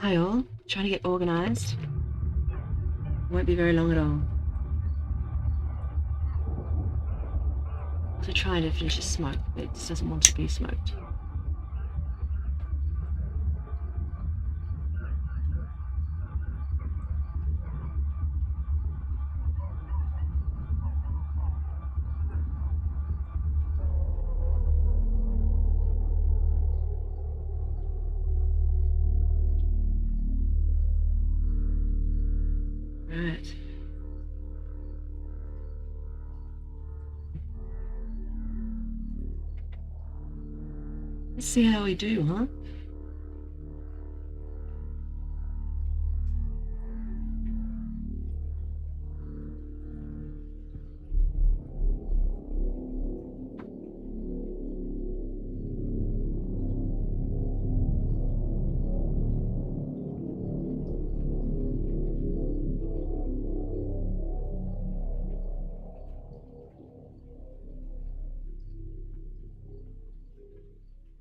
Hi all, trying to get organised. Won't be very long at all. Also trying to finish this smoke, but it just doesn't want to be smoked. Right. Let's see how we do, huh?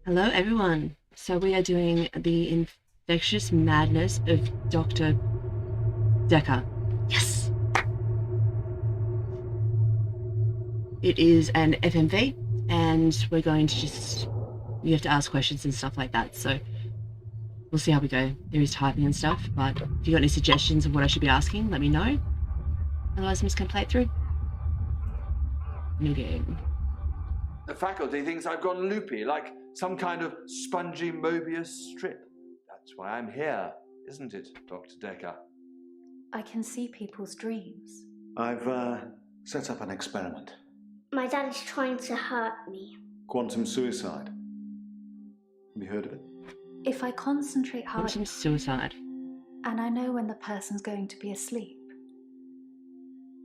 Hello everyone. So we are doing the Infectious Madness of Dr. Dekker. Yes! It is an FMV and we're going to you have to ask questions and stuff like that. So we'll see how we go. There is typing and stuff, but if you got any suggestions of what I should be asking, let me know. Otherwise I'm just gonna play it through. New game. The faculty thinks I've gone loopy, like some kind of spongy Mobius strip. That's why I'm here, isn't it, Dr. Dekker? I can see people's dreams. I've set up an experiment. My dad is trying to hurt me. Quantum suicide. Have you heard of it? If I concentrate hard Quantum suicide. and I know when the person's going to be asleep,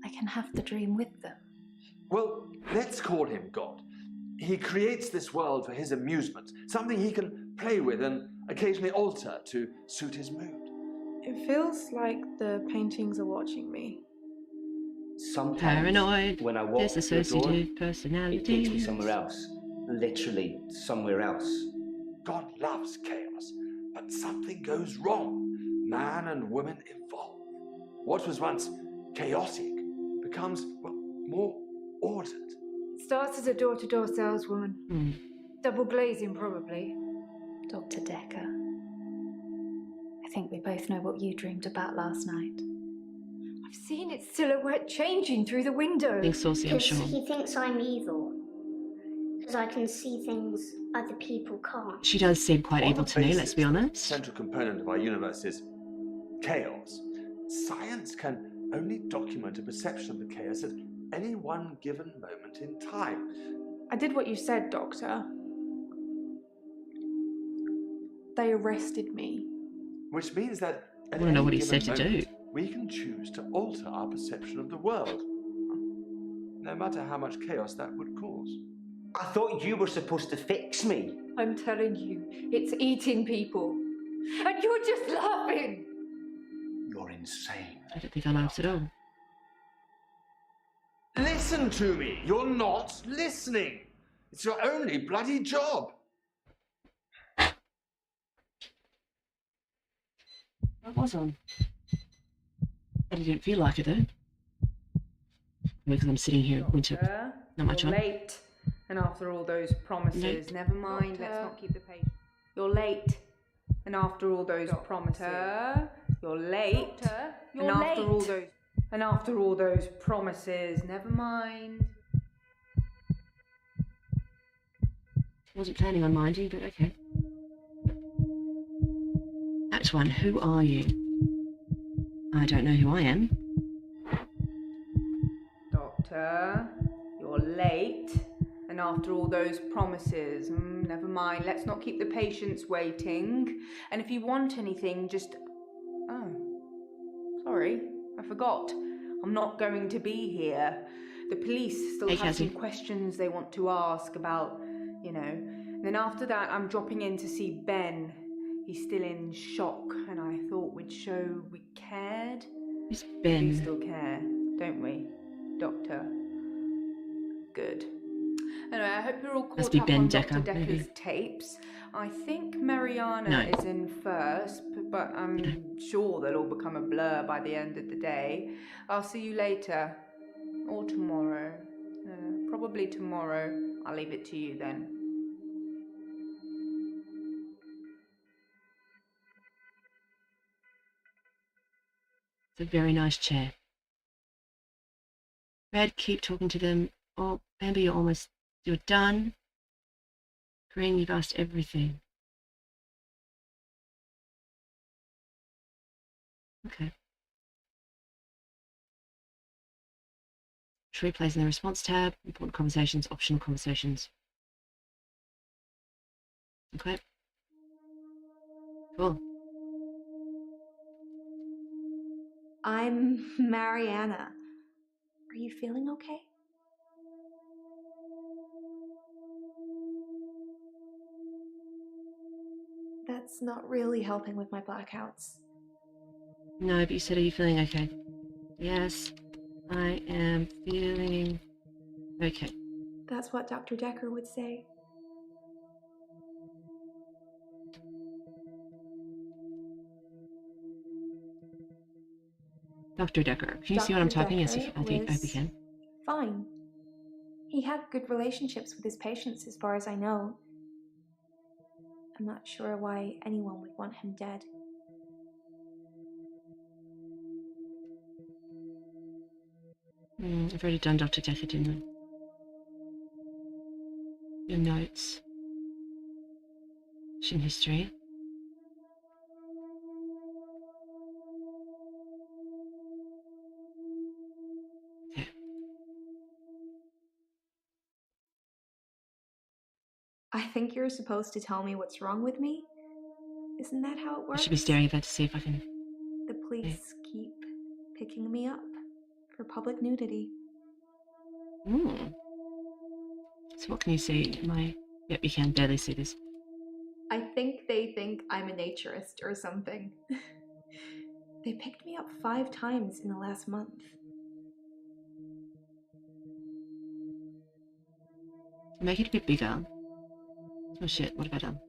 I can have the dream with them. Well, let's call him God. He creates this world for his amusement, something he can play with and occasionally alter to suit his mood. It feels like the paintings are watching me. Sometimes, Paranoid, when I walk through the door, dissociative it personality. takes me somewhere else. Literally somewhere else. God loves chaos, but something goes wrong. Man and woman evolve. What was once chaotic becomes, well, more ordered. Starts as a door-to-door saleswoman. Double glazing, probably. Dr. Dekker, I think we both know what you dreamed about last night. I've seen its silhouette changing through the window. Being saucy, I'm Because sure. he thinks I'm evil. Because I can see things other people can't. She does seem quite On evil the to me, let's basis be that honest. The central component of our universe is chaos. Science can only document a perception of the chaos at any one given moment in time. I did what you said, Doctor. They arrested me. Which means that at wanna know any what he given said to do. moment, we can choose to alter our perception of the world, no matter how much chaos that would cause. I thought you were supposed to fix me. I'm telling you, it's eating people. And you're just laughing. You're insane. I don't think I laughed at all. Listen to me! You're not listening! It's your only bloody job! What was on? But I didn't feel like it though. Because I'm sitting here in winter. Doctor, Not much you're on. late. And after all those promises, Late. never mind, let's not keep the patience. You're late. And after all those promises, you're late. You're and after all late. those and after all those promises, never mind. Wasn't planning on minding, but okay. Act 1, who are you? I don't know who I am. Doctor, you're late. And after all those promises, never mind, let's not keep the patients waiting. And if you want anything, just... Oh, sorry, I forgot. I'm not going to be here. The police still have some questions they want to ask about, you know. And then after that, I'm dropping in to see Ben. He's still in shock, and I thought we'd show we cared. Who's We Ben? still care, don't we, Doctor? Good. Anyway, I hope you're all Must caught be up Ben on Dekker, Dr. Dekker's maybe. tapes. I think Mariana No. is in first, but I'm sure they'll all become a blur by the end of the day. I'll see you later. Or tomorrow. Probably tomorrow. I'll leave it to you then. It's a very nice chair. Red, keep talking to them. Oh, Bambi, you're done. Green, you've asked everything. Okay. Replays in the response tab. Important conversations, optional conversations. Okay. Cool. I'm Mariana. Are you feeling okay? That's not really helping with my blackouts. No, but you said, are you feeling okay? Yes, I am feeling okay. That's what Dr. Dekker would say. Dr. Dekker. Can you see what I'm typing? Yes, I hope you can. Fine. He had good relationships with his patients as far as I know. I'm not sure why anyone would want him dead. I've already done Dr. Dekker, didn't I? Your notes. Patient history. Okay. I think you're supposed to tell me what's wrong with me? Isn't that how it I works? should be staring at that to see if I can... The police keep picking me up for public nudity. So what can you see? Yep, you can barely see this. I think they think I'm a naturist or something. They picked me up 5 times in the last month. Make it a bit bigger. Oh shit, what have I done?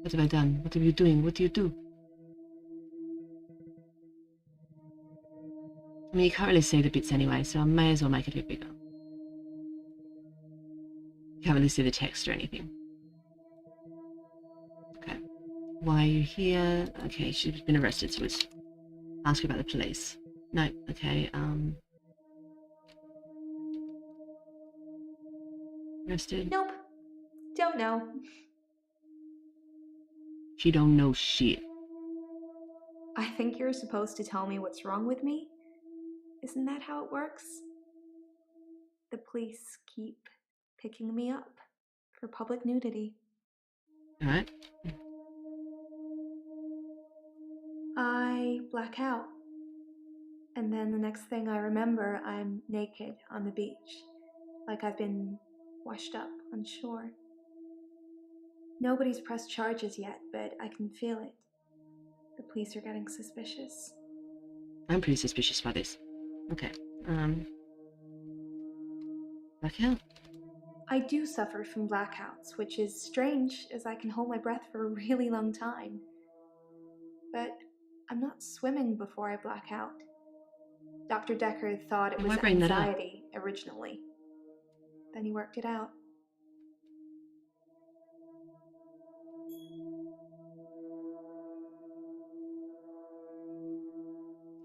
What have I done? What are you doing? What do you do? I mean, you can't really see the bits anyway, so I may as well make it a bit bigger. You can't really see the text or anything. Okay. Why are you here? Okay, she's been arrested, so let's ask her about the police. No, okay, arrested? Nope. Don't know. She don't know shit. I think you're supposed to tell me what's wrong with me? Isn't that how it works? The police keep picking me up for public nudity. Alright. I black out. And then the next thing I remember, I'm naked on the beach, like I've been washed up on shore. Nobody's pressed charges yet, but I can feel it. The police are getting suspicious. I'm pretty suspicious by this. Okay, blackout? I do suffer from blackouts, which is strange as I can hold my breath for a really long time. But I'm not swimming before I black out. Dr. Dekker thought it was Why bring that up? anxiety originally. Then he worked it out.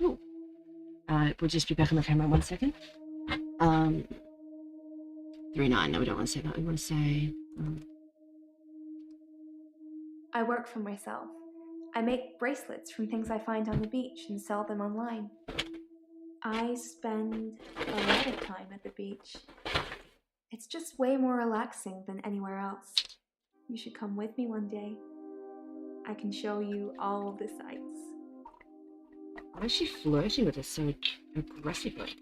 Ooh. We'll just be back on the camera in 1 second. 39. No, we don't want to say that. We want to say... I work for myself. I make bracelets from things I find on the beach and sell them online. I spend a lot of time at the beach. It's just way more relaxing than anywhere else. You should come with me one day. I can show you all the sights. Why is she flirting with us so aggressively?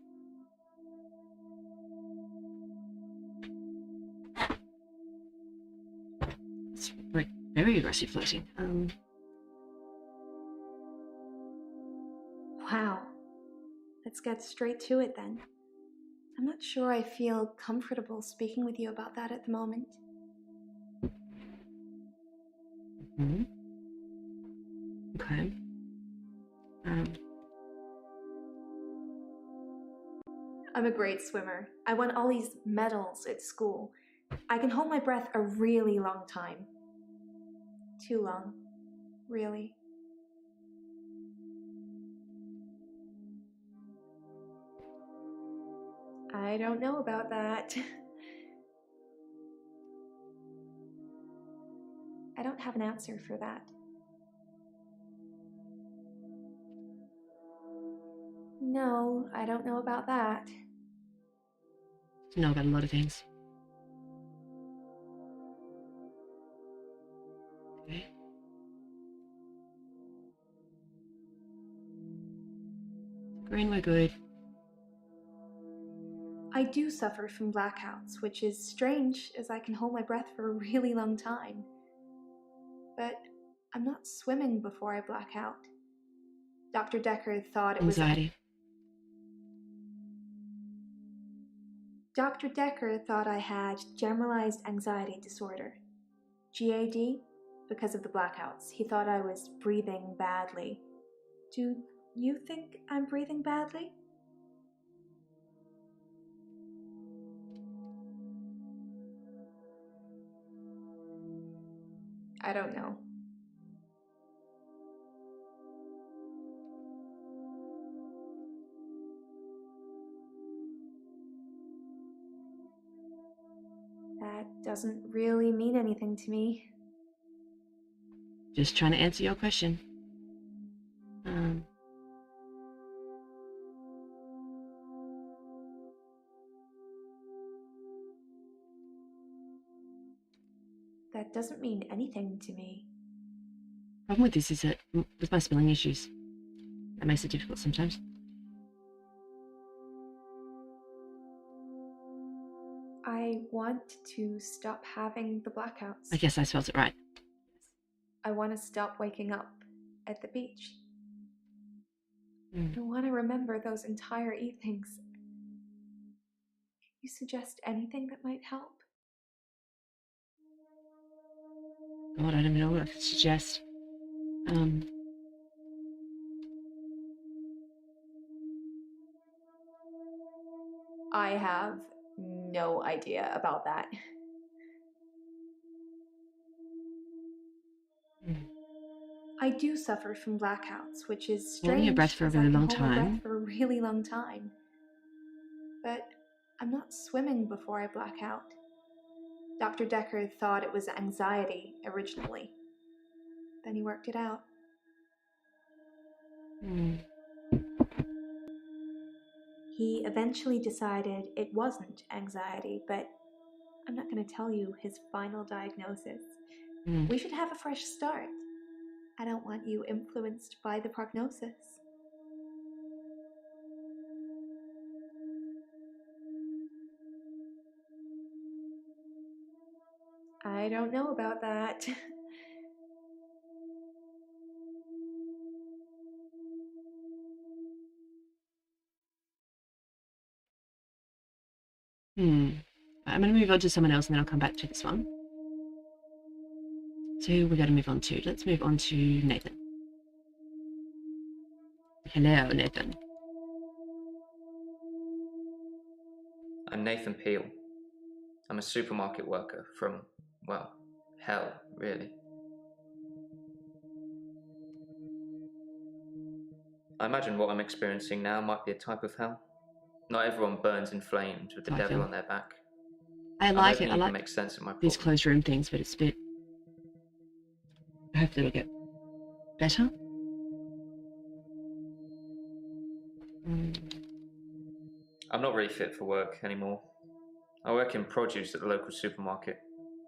It's like very aggressive flirting. Wow. Let's get straight to it then. I'm not sure I feel comfortable speaking with you about that at the moment. Hmm. Okay. I'm a great swimmer. I won all these medals at school. I can hold my breath a really long time. Too long, really. I don't know about that. I don't have an answer for that. No, I don't know about that. You know about a lot of things. Okay. Green, we're good. I do suffer from blackouts, which is strange as I can hold my breath for a really long time. But I'm not swimming before I black out. Dr. Dekker thought it was Anxiety. Dr. Dekker thought I had generalized anxiety disorder. GAD, because of the blackouts. He thought I was breathing badly. Do you think I'm breathing badly? I don't know. That doesn't really mean anything to me. Just trying to answer your question. That doesn't mean anything to me. Problem with this is that with my spelling issues, that makes it difficult sometimes. I want to stop having the blackouts. I guess I spelled it right. I want to stop waking up at the beach. Mm. I want to remember those entire evenings. Can you suggest anything that might help? God, I don't know what I could suggest. I have no idea about that. I do suffer from blackouts, which is strange. Holding your breath for a really long time. For a really long time. But I'm not swimming before I black out. Dr. Dekker thought it was anxiety originally. Then he worked it out. He eventually decided it wasn't anxiety, but I'm not going to tell you his final diagnosis. We should have a fresh start. I don't want you influenced by the prognosis. I don't know about that. I'm going to move on to someone else and then I'll come back to this one. So who we got to move on to? Let's move on to Nathan. Hello, Nathan. I'm Nathan Peel. I'm a supermarket worker from, well, hell, really. I imagine what I'm experiencing now might be a type of hell. Not everyone burns in flames with the devil on their back. I like it. I like make sense of my these closed room things, but it's a bit... Hopefully it'll get better. I'm not really fit for work anymore. I work in produce at the local supermarket.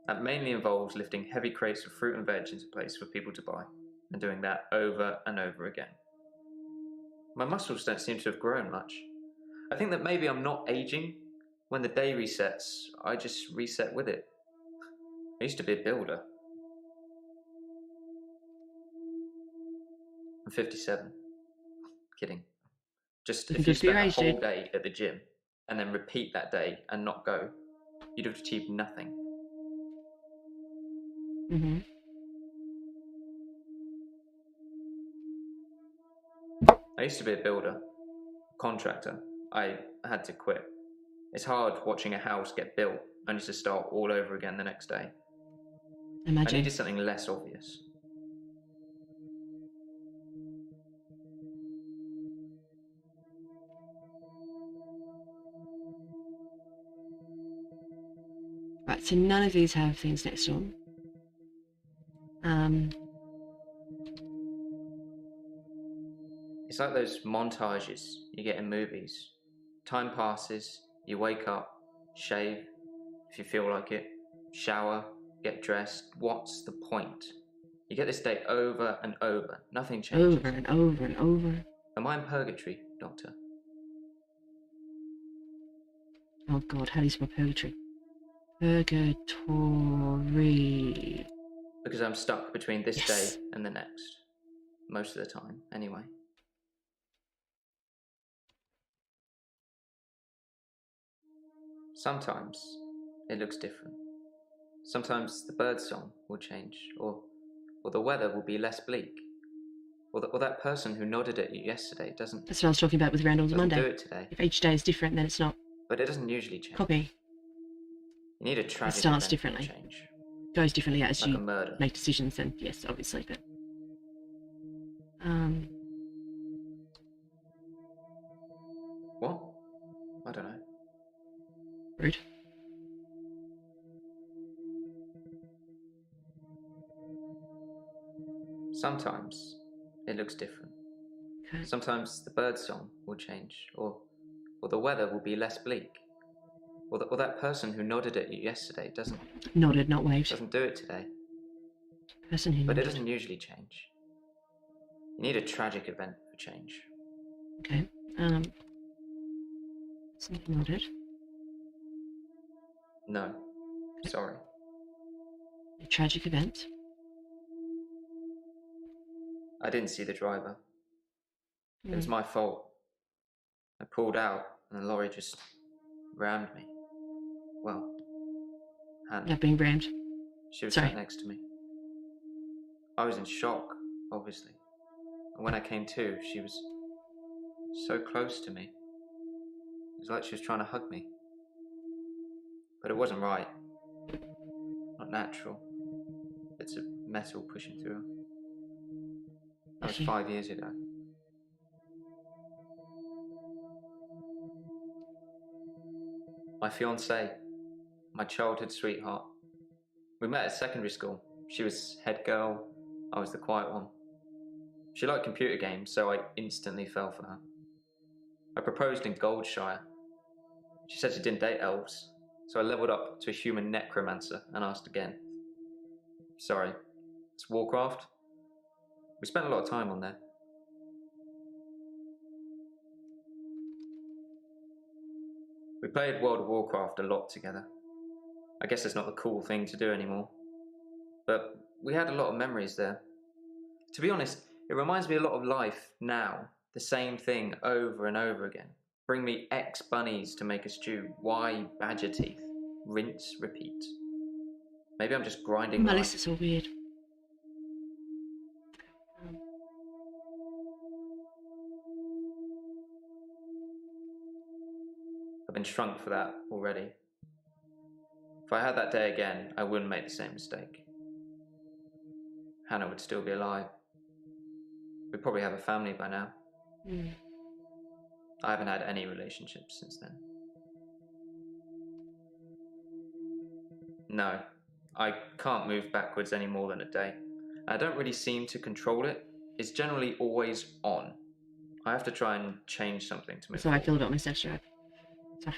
That mainly involves lifting heavy crates of fruit and veg into place for people to buy, and doing that over and over again. My muscles don't seem to have grown much. I think that maybe I'm not aging. When the day resets, I just reset with it. I used to be a builder. I'm 57. Kidding. Just if you spent a whole day at the gym, and then repeat that day and not go, you'd have achieved nothing. Mm-hmm. I used to be a builder, contractor. I had to quit. It's hard watching a house get built only to start all over again the next day. Imagine. I needed something less obvious. Right, so none of these have things next to them. It's like those montages you get in movies. Time passes, you wake up, shave, if you feel like it, shower, get dressed. What's the point? You get this day over and over. Nothing changes. Over and over and over. Am I in purgatory, Doctor? Oh God, how do you spell purgatory? Purgatory. Because I'm stuck between this Yes. day and the next. Most of the time, anyway. Sometimes it looks different. Sometimes the bird song will change, or the weather will be less bleak. Or that person who nodded at you yesterday doesn't... That's what I was talking about with Randall's doesn't Monday. do it today. If each day is different, then it's not. But it doesn't usually change. Copy. You need a tragic It starts event differently. to change. Goes differently as Like you a murder. make decisions, and yes, obviously, but What? I don't know. rude. Sometimes it looks different. Okay. Sometimes the bird song will change, or the weather will be less bleak. Or that person who nodded at you yesterday doesn't Nodded, not waved. do it today. Person who But it nodded. doesn't usually change. You need a tragic event for change. Okay. Something nodded. No. Sorry. A tragic event. I didn't see the driver. It was my fault. I pulled out and the lorry just rammed me. Well, Hannah. Not being rammed. She was Sorry. sat next to me. I was in shock, obviously. And when I came to, she was so close to me. It was like she was trying to hug me. But it wasn't right. Not natural. Bits of metal pushing through her. That was 5 years ago. My fiancée, my childhood sweetheart. We met at secondary school. She was head girl, I was the quiet one. She liked computer games, so I instantly fell for her. I proposed in Goldshire. She said she didn't date elves, so I leveled up to a human necromancer and asked again. Sorry, it's Warcraft? We spent a lot of time on there. We played World of Warcraft a lot together. I guess it's not the cool thing to do anymore. But we had a lot of memories there. To be honest, it reminds me a lot of life now. The same thing over and over again. Bring me X bunnies to make a stew. Y badger teeth. Rinse, repeat. Maybe I'm just grinding My life. list is all weird. I've been shrunk for that already. If I had that day again, I wouldn't make the same mistake. Hannah would still be alive. We'd probably have a family by now. I haven't had any relationships since then. No, I can't move backwards any more than a day. I don't really seem to control it. It's generally always on. I have to try and change something to move Sorry, I forward. feel about my sex drive. Sorry.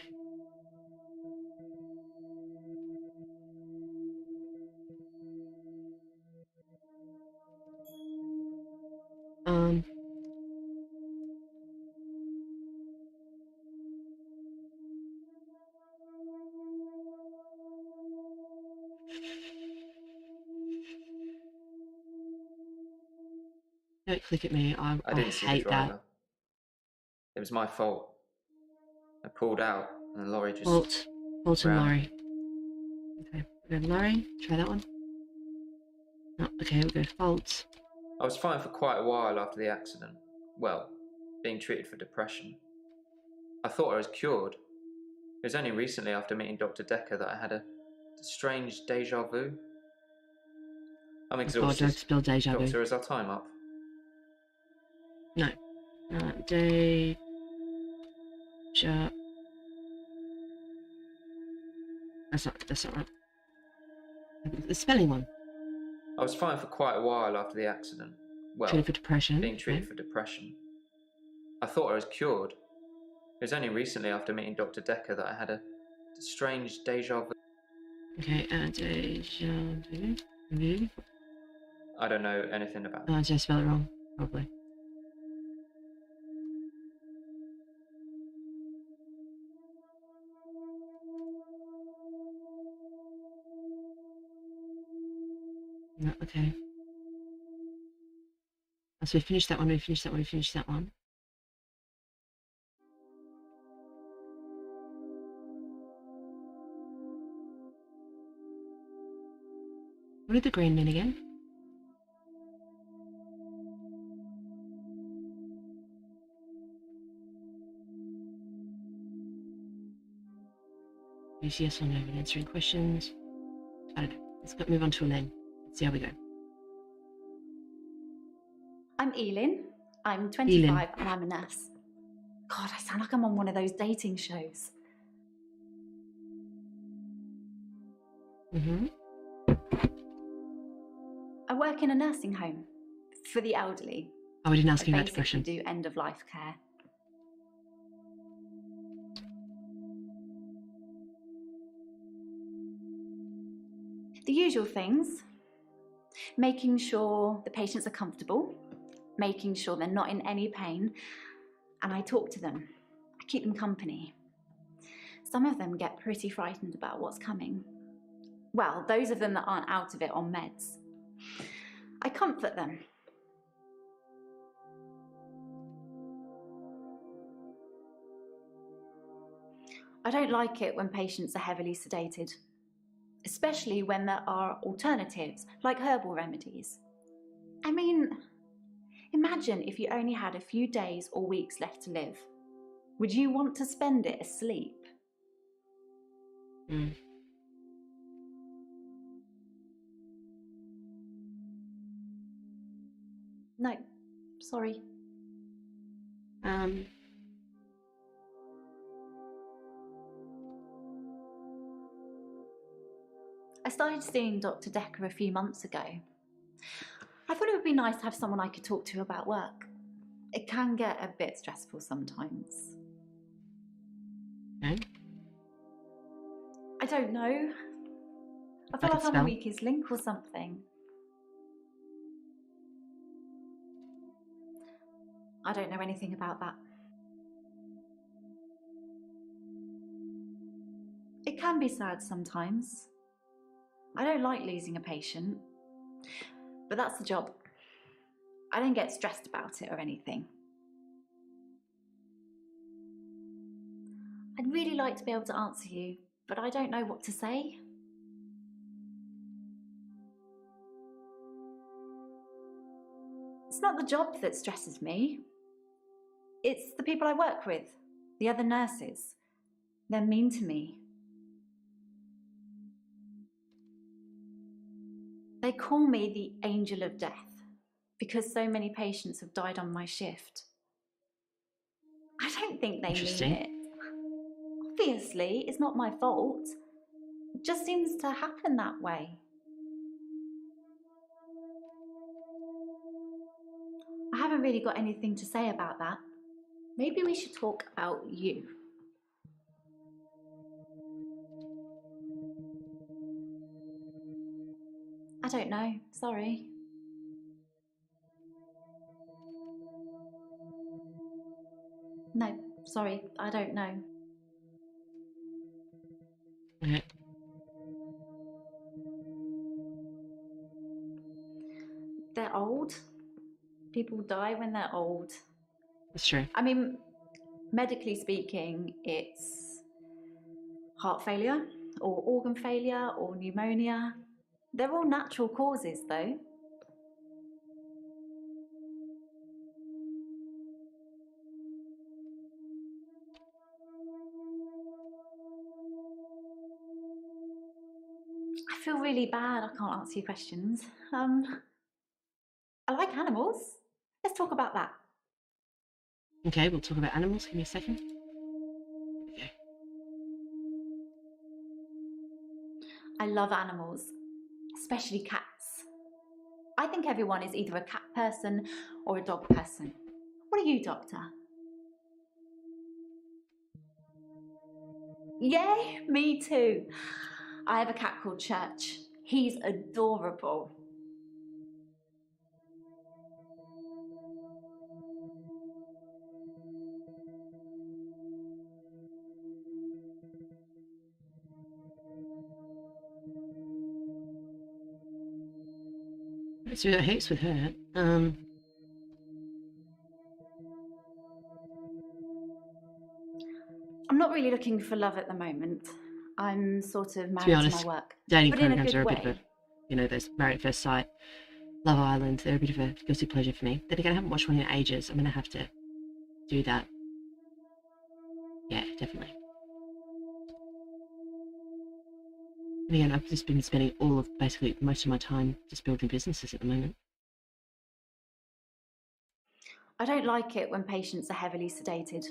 Don't click at me. I didn't see the hate driver. that. It was my fault. I pulled out, and the lorry just... Bolt and ran. lorry. Okay, we'll go lorry. Try that one. No, okay, we'll go fault. I was fine for quite a while after the accident. Well, being treated for depression. I thought I was cured. It was only recently after meeting Dr. Dekker that I had a strange deja vu. I'm God, exhausted. don't spill deja vu. Doctor, is our time up? No. Deja. That's not right. The spelling one. I was fine for quite a while after the accident. Well, Treated for depression. being treated for depression. I thought I was cured. It was only recently after meeting Dr. Dekker that I had a strange deja vu. Okay, deja vu. I don't know anything about Oh, did I spell it wrong? Probably. No, okay. So we finished that one, we finished that one. What did the green mean again? Use yes or no when answering questions. I don't know. Let's move on to Elaine. Let's see how we go. I'm Elin. I'm 25 and I'm a nurse. God, I sound like I'm on one of those dating shows. Mm-hmm. I work in a nursing home for the elderly. Oh, we didn't ask I you about basically depression. do end-of-life care. The usual things. Making sure the patients are comfortable, making sure they're not in any pain, and I talk to them. I keep them company. Some of them get pretty frightened about what's coming. Well, those of them that aren't out of it on meds. I comfort them. I don't like it when patients are heavily sedated, especially when there are alternatives, like herbal remedies. I mean, imagine if you only had a few days or weeks left to live. Would you want to spend it asleep? Mm. No, sorry. I started seeing Dr. Dekker a few months ago. I thought it would be nice to have someone I could talk to about work. It can get a bit stressful sometimes. Okay. I don't know. I feel like I'm a weakest link or something. I don't know anything about that. It can be sad sometimes. I don't like losing a patient, but that's the job. I don't get stressed about it or anything. I'd really like to be able to answer you, but I don't know what to say. It's not the job that stresses me. It's the people I work with, the other nurses. They're mean to me. They call me the angel of death because so many patients have died on my shift. I don't think they mean it. Obviously, it's not my fault. It just seems to happen that way. I haven't really got anything to say about that. Maybe we should talk about you. I don't know, sorry. No, sorry, I don't know. Okay. They're old. People die when they're old. That's true. I mean, Medically speaking, it's heart failure or organ failure or pneumonia. They're all natural causes, though. I feel really bad I can't answer your questions. I like animals. Let's talk about that. Okay, we'll talk about animals. Give me a second. Okay. I love animals, especially cats. I think everyone is either a cat person or a dog person. What are you, Doctor? Yay, me too. I have a cat called Church. He's adorable. So that heaps with her. I'm not really looking for love at the moment. I'm sort of To be married to honest, my work. dating But in a programs good are a way. bit of a, you know, those Married at First Sight, Love Island, they're a bit of a guilty pleasure for me. Then again, I haven't watched one in ages. I'm going to have to do that. Yeah, definitely. And again, I've just been spending basically most of my time just building businesses at the moment. I don't like it when patients are heavily sedated,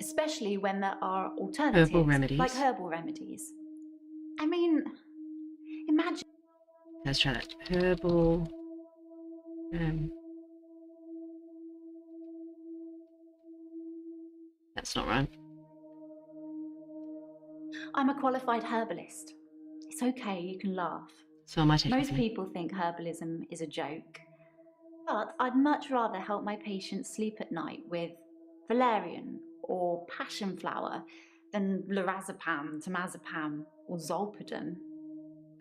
especially when there are alternatives, Herbal remedies. like herbal remedies. I mean, imagine... Let's try that. Herbal... that's not right. I'm a qualified herbalist. It's okay, you can laugh. So am I technically. Most people think herbalism is a joke. But I'd much rather help my patients sleep at night with valerian or passion flower than lorazepam, temazepam or zolpidem.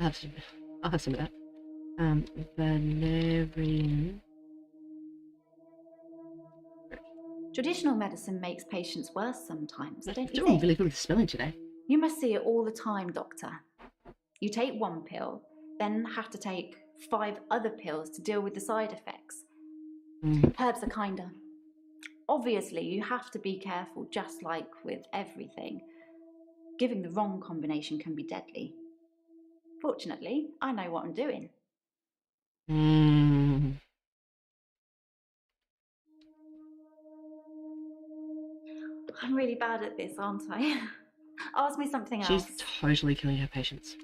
I'll have some of that. Valerian. Traditional medicine makes patients worse sometimes, don't you You're doing think? really good with spelling today. You must see it all the time, Doctor. You take one pill, then have to take 5 other pills to deal with the side effects. Herbs are kinder. Obviously, you have to be careful, just like with everything. Giving the wrong combination can be deadly. Fortunately, I know what I'm doing. I'm really bad at this, aren't I? Ask me something else. She's totally killing her patients.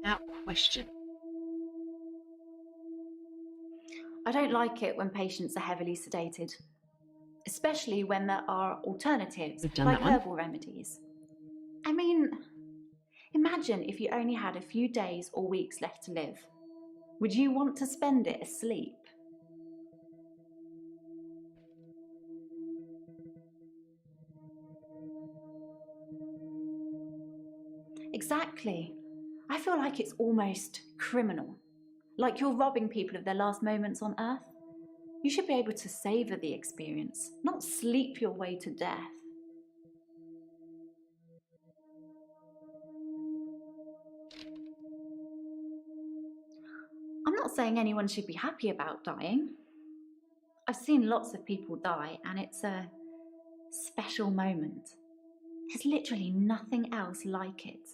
Without question. I don't like it when patients are heavily sedated, especially when there are alternatives, like herbal remedies. I mean, imagine if you only had a few days or weeks left to live. Would you want to spend it asleep? Exactly. I feel like it's almost criminal. Like you're robbing people of their last moments on Earth. You should be able to savour the experience, not sleep your way to death. I'm not saying anyone should be happy about dying. I've seen lots of people die, and it's a special moment. There's literally nothing else like it.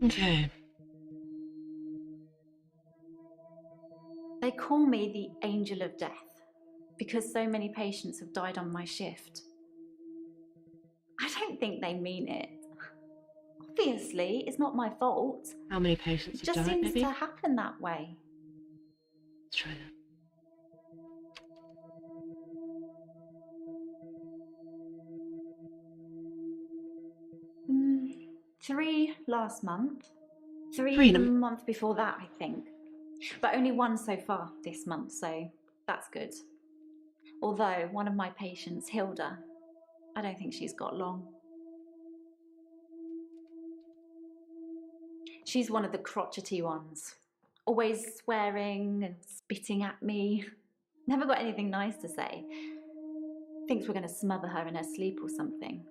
Okay. They call me the Angel of Death because so many patients have died on my shift. I don't think they mean it. Obviously, it's not my fault. How many patients have died, It just seems maybe? to happen that way. Let's try that. 3 last month. 3 Three the in a- month before that, I think. But only 1 so far this month, so that's good. Although one of my patients, Hilda, I don't think she's got long. She's one of the crotchety ones. Always swearing and spitting at me. Never got anything nice to say. Thinks we're going to smother her in her sleep or something.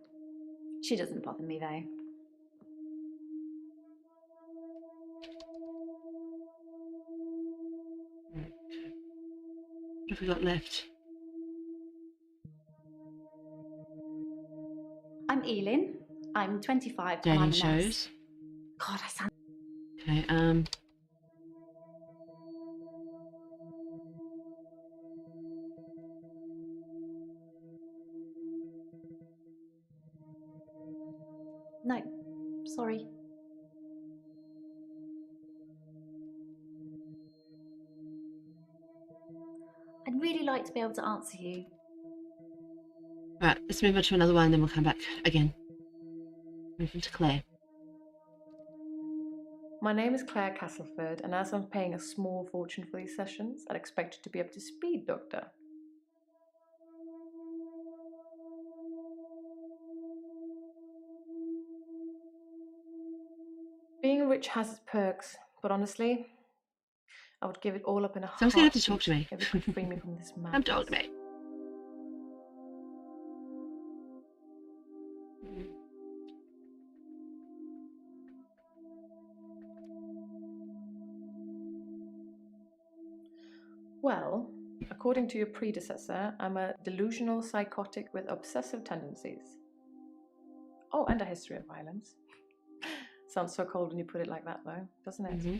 She doesn't bother me though. What have we got left? I'm Elin. I'm 25 and Dating I'm a nurse. shows. God, I sound... Okay, No, sorry. I'd really like to be able to answer you. Alright, let's move on to another one and then we'll come back again. Move on to Claire. My name is Claire Castleford, and as I'm paying a small fortune for these sessions, I'd expect you to be up to speed, Doctor. Being rich has its perks, but honestly, I would give it all up in a Someone's gonna have to heartbeat talk to me. if it could free me from this Come madness. talk to me. Well, according to your predecessor, I'm a delusional psychotic with obsessive tendencies. Oh, and a history of violence. Sounds so cold when you put it like that, though, doesn't it? Mm-hmm.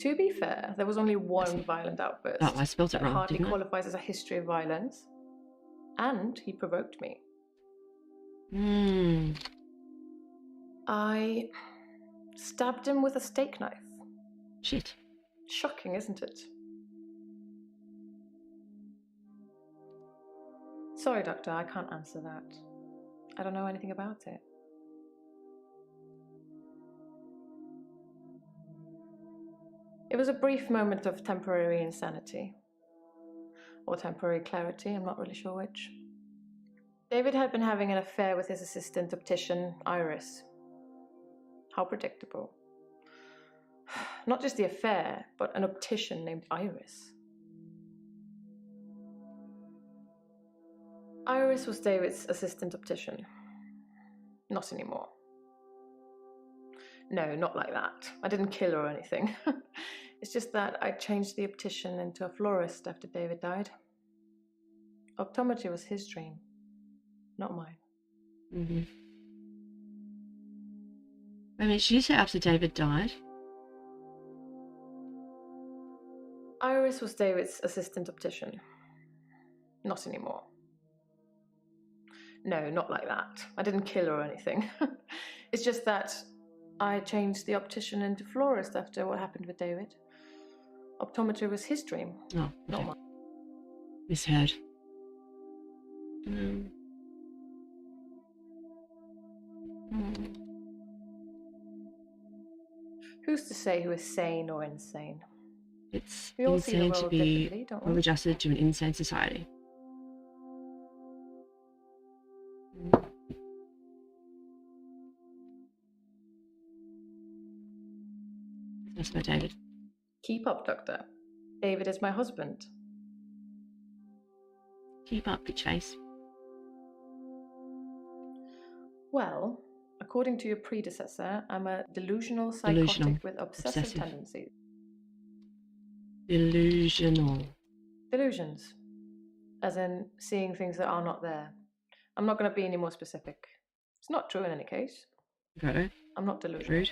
To be fair, there was only one violent outburst. Oh, I spelled it that wrong, hardly didn't I? qualifies as a history of violence. And he provoked me. I stabbed him with a steak knife. Shit. Shocking, isn't it? Sorry, Doctor, I can't answer that. I don't know anything about it. It was a brief moment of temporary insanity. Or temporary clarity, I'm not really sure which. David had been having an affair with his assistant optician, Iris. How predictable. Not just the affair, but an optician named Iris. Iris was David's assistant optician. Not anymore. No, not like that. I didn't kill her or anything. It's just that I changed the optician into a florist after David died. Optometry was his dream, not mine. Mm-hmm. I mean, she said after David died. Iris was David's assistant optician. Not anymore. No, not like that. I didn't kill her or anything. It's just that I changed the optician into florist after what happened with David. Optometry was his dream, Oh, not okay. mine. Misheard. Who's to say who is sane or insane? It's We all see the insane to world be differently, don't we? well adjusted to an insane society. That's about David. Keep up, Doctor. David is my husband. Keep up, bitch face. Well, according to your predecessor, I'm a delusional psychotic with obsessive tendencies. Delusional. Delusions. As in seeing things that are not there. I'm not going to be any more specific. It's not true in any case. Righto. I'm not delusional. Rude.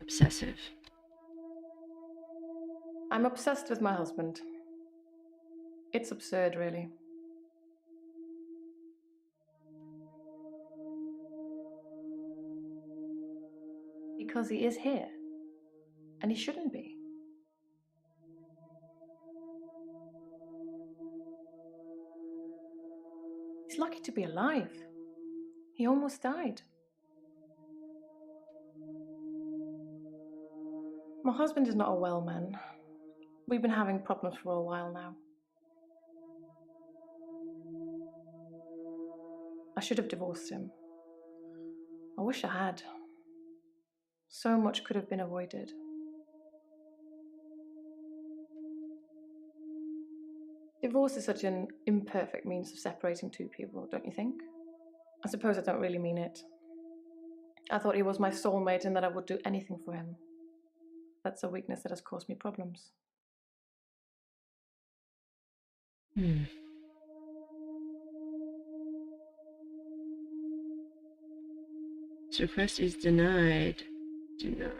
Obsessive. I'm obsessed with my husband. It's absurd, really. Because he is here. and he shouldn't be. He's lucky to be alive. He almost died. My husband is not a well man. We've been having problems for a while now. I should have divorced him. I wish I had. So much could have been avoided. Divorce is such an imperfect means of separating two people, don't you think? I suppose I don't really mean it. I thought he was my soulmate and that I would do anything for him. That's a weakness that has caused me problems. This request is denied. Denied.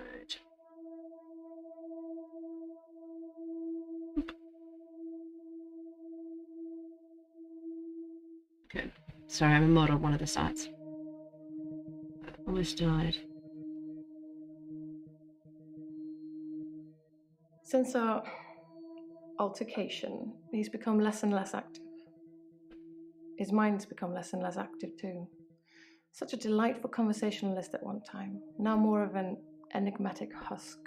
Okay. Sorry, I'm a mod on one of the sites. Almost died. Since our altercation, he's become less and less active. His mind's become less and less active too. Such a delightful conversationalist at one time, now more of an enigmatic husk.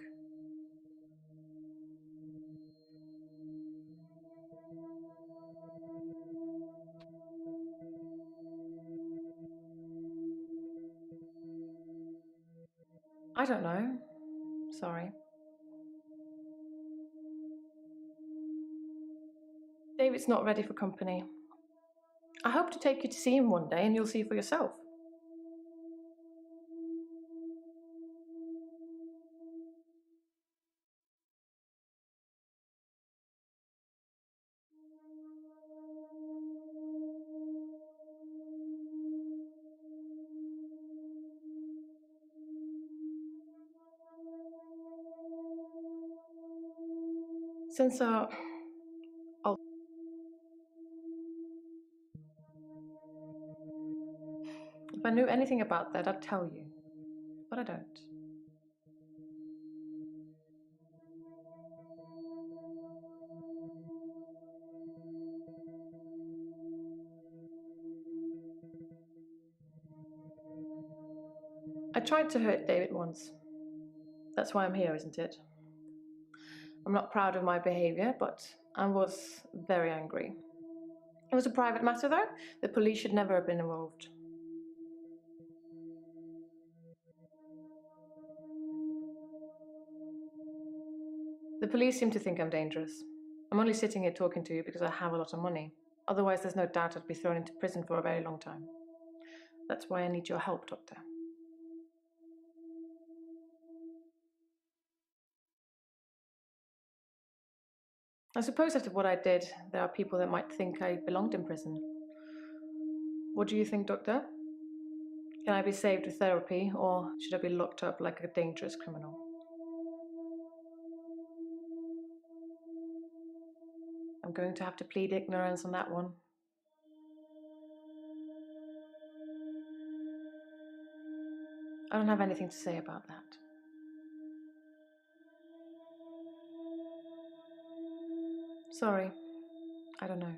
I don't know. Sorry. David's not ready for company. I hope to take you to see him one day and you'll see for yourself. Since our If I knew anything about that, I'd tell you. But I don't. I tried to hurt David once. That's why I'm here, isn't it? I'm not proud of my behavior, but I was very angry. It was a private matter, though. The police should never have been involved. The police seem to think I'm dangerous. I'm only sitting here talking to you because I have a lot of money. Otherwise, there's no doubt I'd be thrown into prison for a very long time. That's why I need your help, Doctor. I suppose after what I did, there are people that might think I belonged in prison. What do you think, Doctor? Can I be saved with therapy, or should I be locked up like a dangerous criminal? I'm going to have to plead ignorance on that one. I don't have anything to say about that. Sorry, I don't know.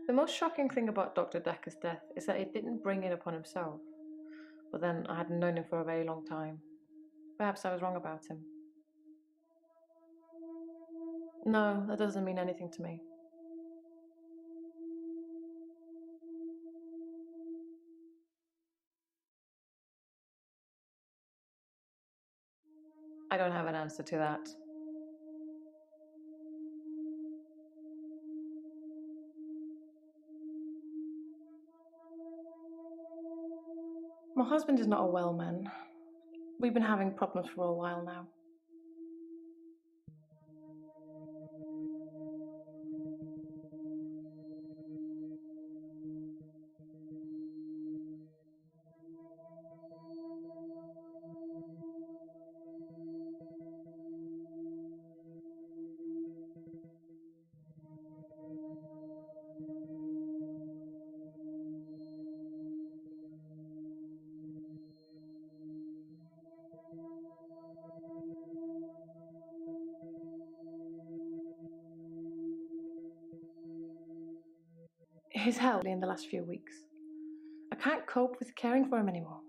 The most shocking thing about Dr. Dekker's death is that he didn't bring it upon himself. But then I hadn't known him for a very long time. Perhaps I was wrong about him. No, that doesn't mean anything to me. I don't have an answer to that. My husband is not a well man. We've been having problems for a while now. He's held in the last few weeks. I can't cope with caring for him anymore.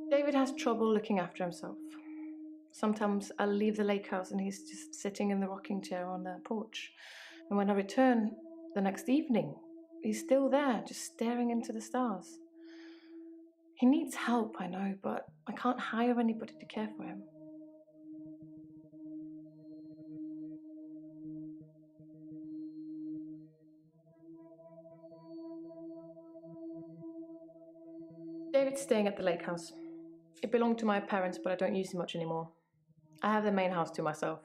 David has trouble looking after himself. Sometimes I'll leave the lake house and he's just sitting in the rocking chair on the porch. And when I return the next evening, he's still there, just staring into the stars. He needs help, I know, but I can't hire anybody to care for him. David's staying at the lake house. It belonged to my parents, but I don't use it much anymore. I have the main house to myself.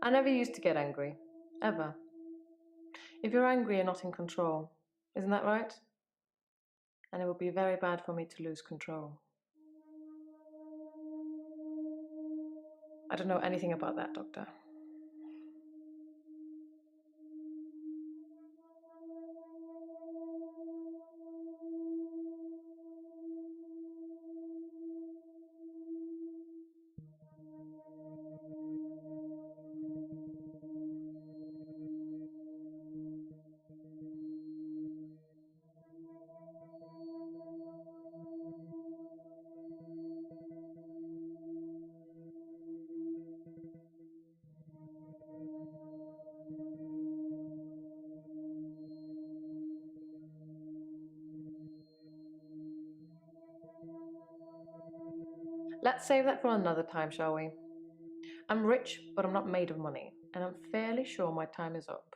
I never used to get angry, ever. If you're angry, you're not in control. Isn't that right? And it would be very bad for me to lose control. I don't know anything about that, Doctor. Let's save that for another time, shall we? I'm rich, but I'm not made of money, and I'm fairly sure my time is up.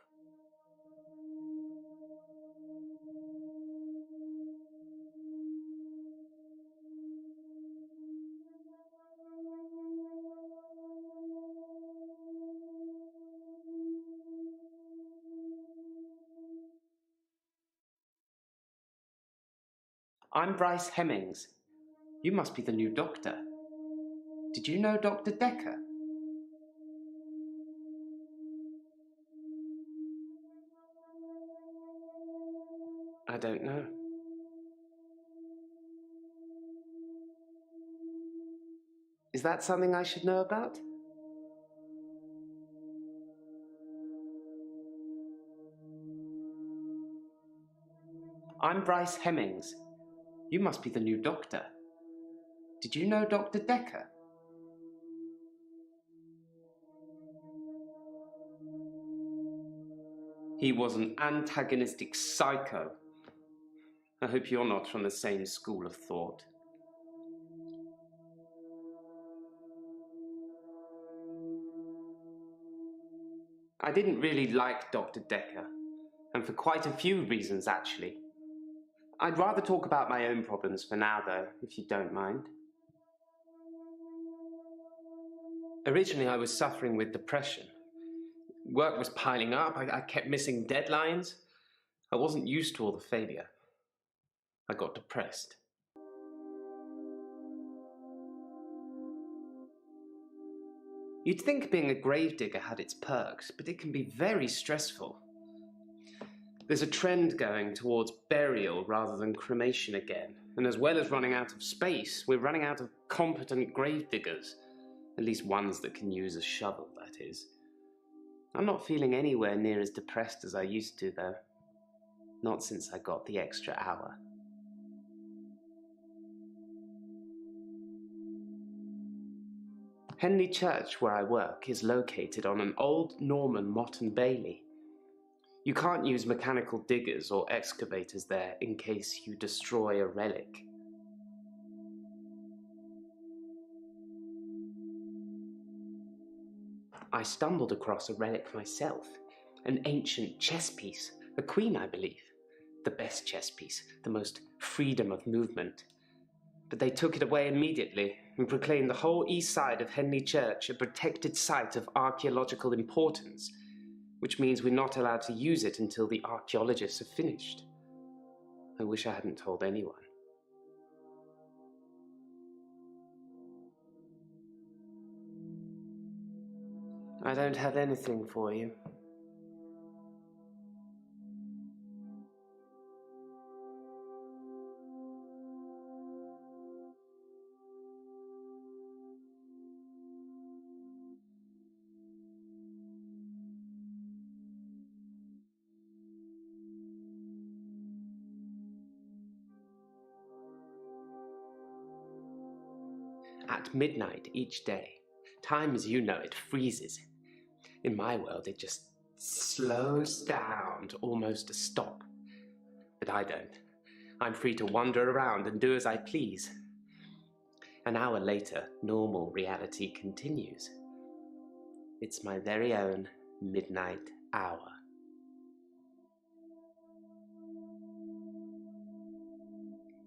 I'm Bryce Hemmings. You must be the new doctor. Did you know Dr. Dekker? I don't know. Is that something I should know about? I'm Bryce Hemmings. You must be the new doctor. Did you know Dr. Dekker? He was an antagonistic psycho. I hope you're not from the same school of thought. I didn't really like Dr. Dekker, and for quite a few reasons, actually. I'd rather talk about my own problems for now, though, if you don't mind. Originally, I was suffering with depression. Work was piling up, I kept missing deadlines. I wasn't used to all the failure. I got depressed. You'd think being a gravedigger had its perks, but it can be very stressful. There's a trend going towards burial rather than cremation again, and as well as running out of space, we're running out of competent gravediggers. At least ones that can use a shovel, that is. I'm not feeling anywhere near as depressed as I used to, though. Not since I got the extra hour. Henley Church, where I work, is located on an old Norman motte and bailey. You can't use mechanical diggers or excavators there in case you destroy a relic. I stumbled across a relic myself, an ancient chess piece, a queen, I believe. The best chess piece, the most freedom of movement. But they took it away immediately and proclaimed the whole east side of Henley Church a protected site of archaeological importance, which means we're not allowed to use it until the archaeologists have finished. I wish I hadn't told anyone. I don't have anything for you. At midnight each day, time as you know it freezes. In my world, it just slows down to almost a stop. But I don't. I'm free to wander around and do as I please. An hour later, normal reality continues. It's my very own midnight hour.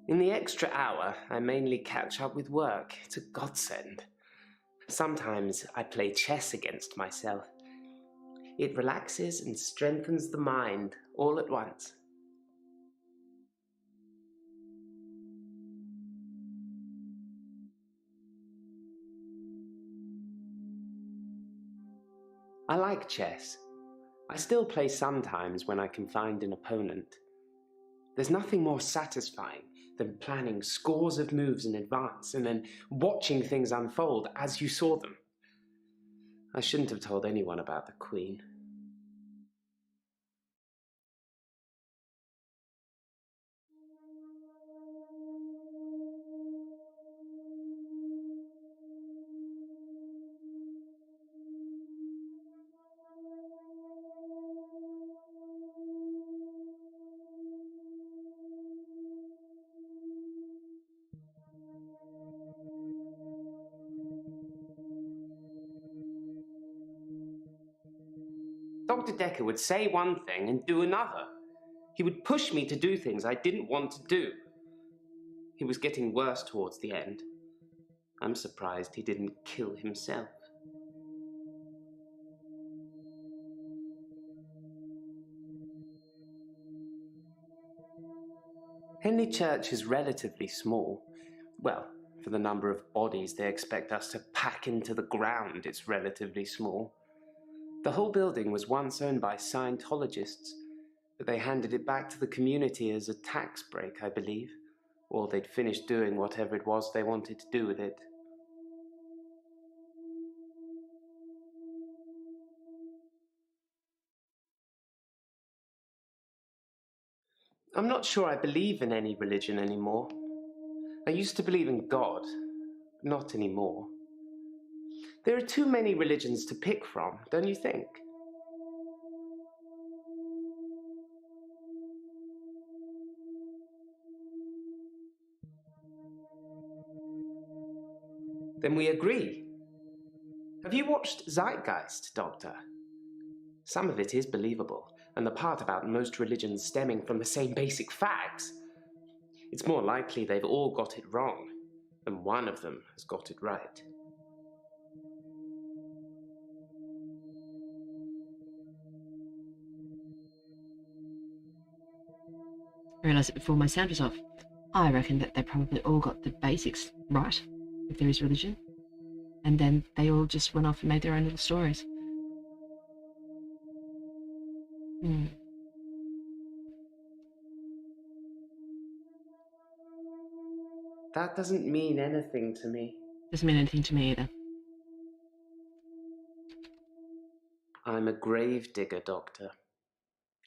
In the extra hour, I mainly catch up with work. It's a godsend. Sometimes I play chess against myself. It relaxes and strengthens the mind all at once. I like chess. I still play sometimes when I can find an opponent. There's nothing more satisfying than planning scores of moves in advance and then watching things unfold as you saw them. I shouldn't have told anyone about the Queen. Dr. Dekker would say one thing and do another. He would push me to do things I didn't want to do. He was getting worse towards the end. I'm surprised he didn't kill himself. Henley Church is relatively small. Well, for the number of bodies they expect us to pack into the ground, it's relatively small. The whole building was once owned by Scientologists, but they handed it back to the community as a tax break, I believe, or they'd finished doing whatever it was they wanted to do with it. I'm not sure I believe in any religion anymore. I used to believe in God, but not anymore. There are too many religions to pick from, don't you think? Then we agree. Have you watched Zeitgeist, Doctor? Some of it is believable, and the part about most religions stemming from the same basic facts. It's more likely they've all got it wrong, than one of them has got it right. I realised it before my sound was off. I reckon that they probably all got the basics right, if there is religion. And then they all just went off and made their own little stories. That doesn't mean anything to me. Doesn't mean anything to me either. I'm a grave digger, Doctor,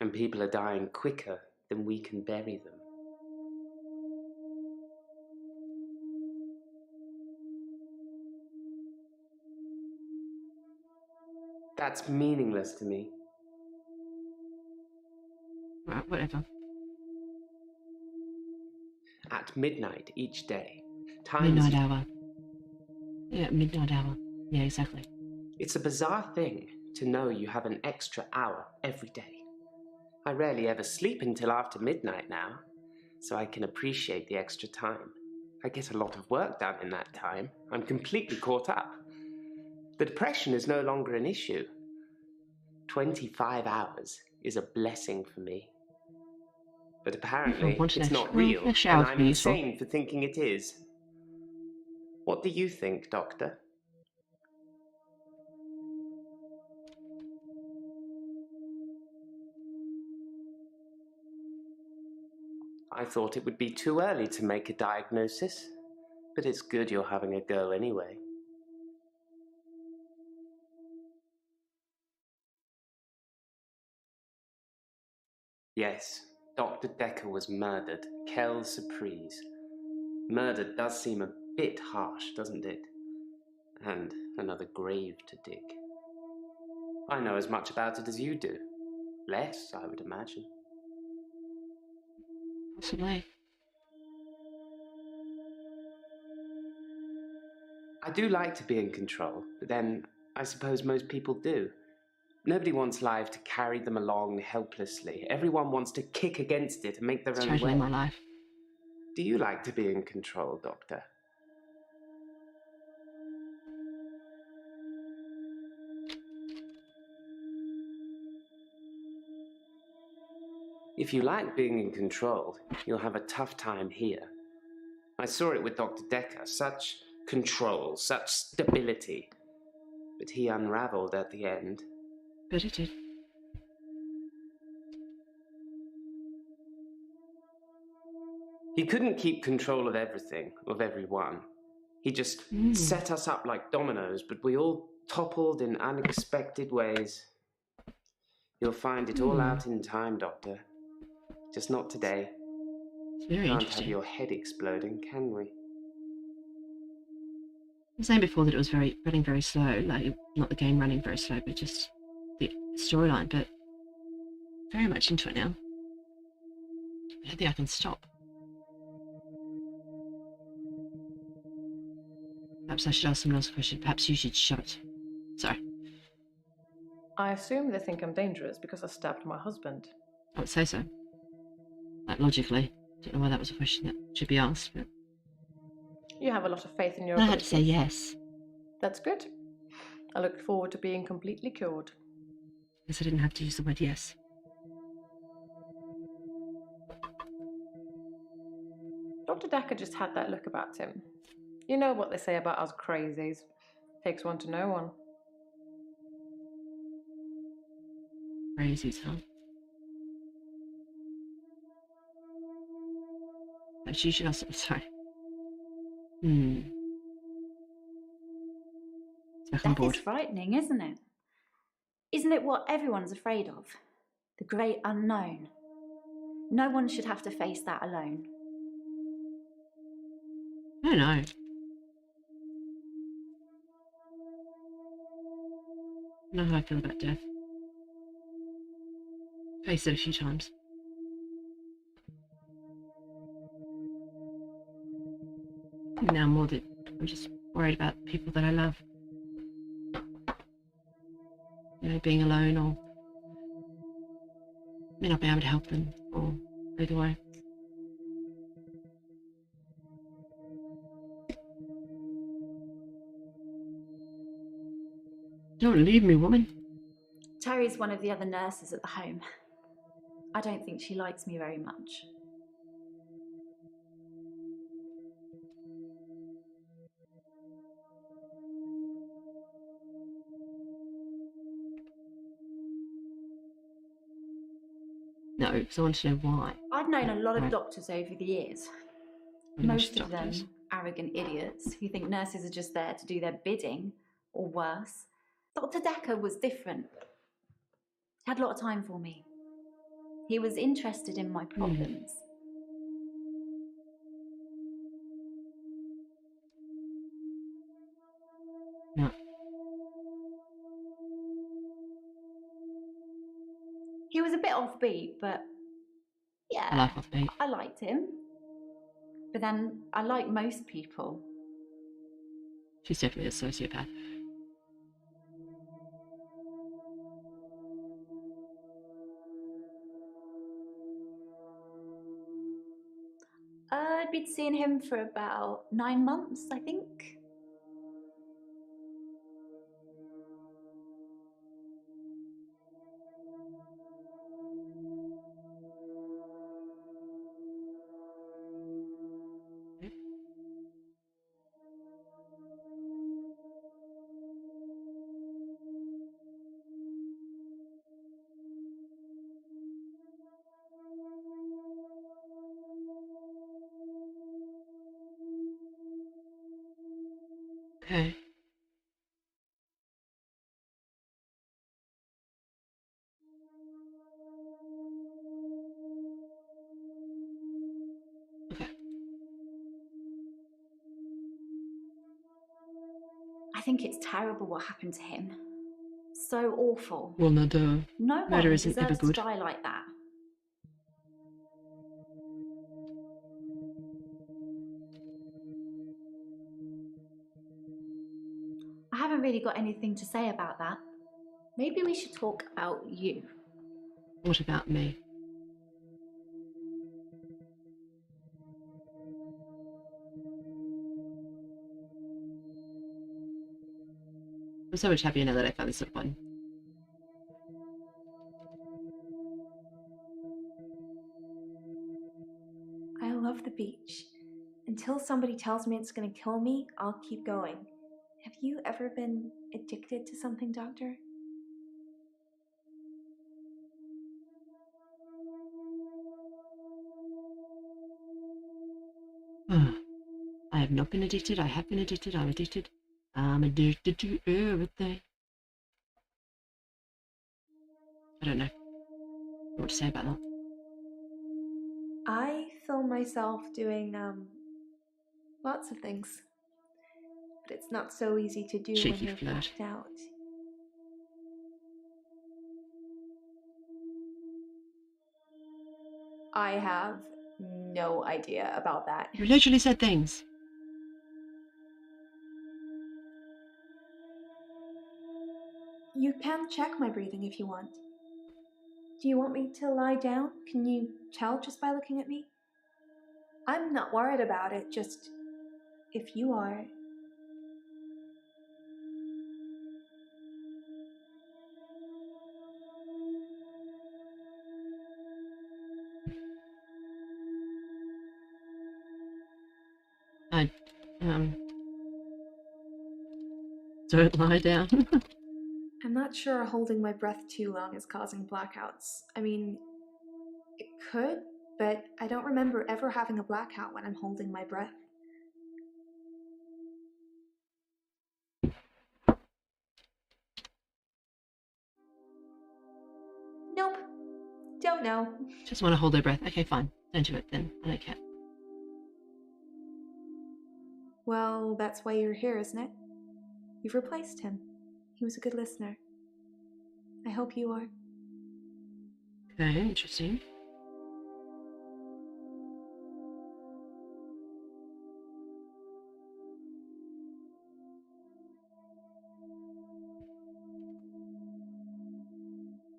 and people are dying quicker than we can bury them. That's meaningless to me. Right, whatever. At midnight each day. Midnight hour. Yeah, midnight hour. Yeah, exactly. It's a bizarre thing to know you have an extra hour every day. I rarely ever sleep until after midnight now, so I can appreciate the extra time. I get a lot of work done in that time. I'm completely caught up. The depression is no longer an issue. 25 hours is a blessing for me. But apparently, it's not real, and I'm insane for thinking it is. What do you think, Doctor? I thought it would be too early to make a diagnosis, but it's good you're having a go anyway. Yes, Dr. Dekker was murdered. Quelle surprise. Murder does seem a bit harsh, doesn't it? And another grave to dig. I know as much about it as you do. Less, I would imagine. Possibly. I do like to be in control, but then I suppose most people do. Nobody wants life to carry them along helplessly. Everyone wants to kick against it and make their own Totally way. my life. Do you like to be in control, Doctor? If you like being in control, you'll have a tough time here. I saw it with Dr. Dekker. Such control, such stability. But he unraveled at the end. But it did. He couldn't keep control of everything, of everyone. He just set us up like dominoes, but we all toppled in unexpected ways. You'll find it all out in time, Doctor. Just not today. It's very Can't interesting. have your head exploding, can we? I was saying before that it was running very slow, like not the game running very slow, but just the storyline, but very much into it now. I don't think I can stop. Perhaps I should ask someone else a question. Perhaps you should shut. Sorry. I assume they think I'm dangerous because I stabbed my husband. I would say so. Like, logically. Don't know why that was a question that should be asked, but... You have a lot of faith in your I had abilities. to say yes. That's good. I look forward to being completely cured. Guess I didn't have to use the word yes. Dr. Dekker just had that look about him. You know what they say about us crazies. Takes one to know one. Crazy, huh? But you should also... Sorry. It's back on Death board. is frightening, isn't it? Isn't it what everyone's afraid of? The great unknown. No one should have to face that alone. I don't know. I know how I feel about death. Faced it a few times. Now more that I'm just worried about people that I love. You know, being alone or may not be able to help them or either way. Don't leave me, woman. Terry's one of the other nurses at the home. I don't think she likes me very much. No, because I want to know why. I've known a lot of Right. doctors over the years. Really Most much of them doctors. arrogant idiots who think nurses are just there to do their bidding, or worse. Dr. Dekker was different. He had a lot of time for me. He was interested in my problems. No. He was a bit offbeat, but yeah, I like offbeat. I liked him. But then I like most people. She's definitely a sociopath. I'd been seeing him for about 9 months, I think. Okay. Okay. I think it's terrible what happened to him. So awful. Well, no, the No murder one isn't ever deserves to good. die like that. I haven't really got anything to say about that. Maybe we should talk about you. What about me? I'm so much happier now that I found this up one. I love the beach. Until somebody tells me it's going to kill me, I'll keep going. Have you ever been addicted to something, Doctor? I have not been addicted. I have been addicted. I'm addicted. I'm addicted to everything. I don't know what to say about that. I film myself doing lots of things, but it's not so easy to do when Cheeky you're flirt. blacked out. I have no idea about that. You literally said things. You can check my breathing if you want. Do you want me to lie down? Can you tell just by looking at me? I'm not worried about it, just if you are. I don't lie down. I'm not sure holding my breath too long is causing blackouts. I mean, it could, but I don't remember ever having a blackout when I'm holding my breath. Nope. Don't know. Just want to hold their breath. Okay, fine. Don't do it then. I don't care. Well, that's why you're here, isn't it? You've replaced him. He was a good listener. I hope you are. Okay, interesting.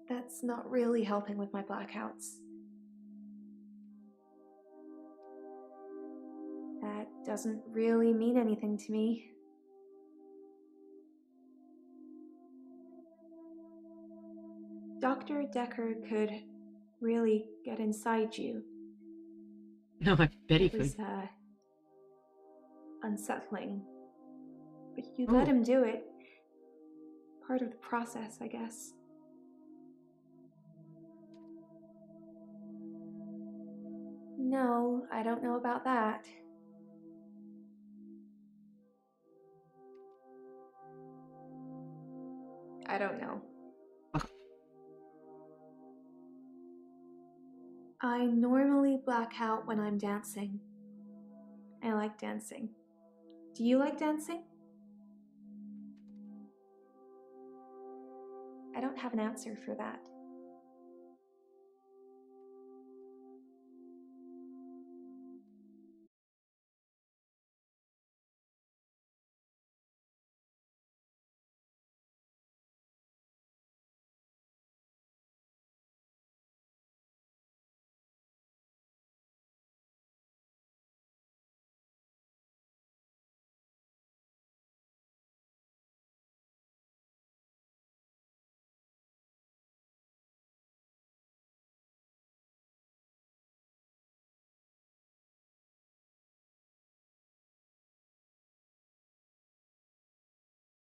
That's not really helping with my blackouts. That doesn't really mean anything to me. Dr. Dekker could really get inside you. No, I bet he It was, could. unsettling. But you let him do it. Part of the process, I guess. No, I don't know about that. I don't know. I normally black out when I'm dancing. I like dancing. Do you like dancing? I don't have an answer for that.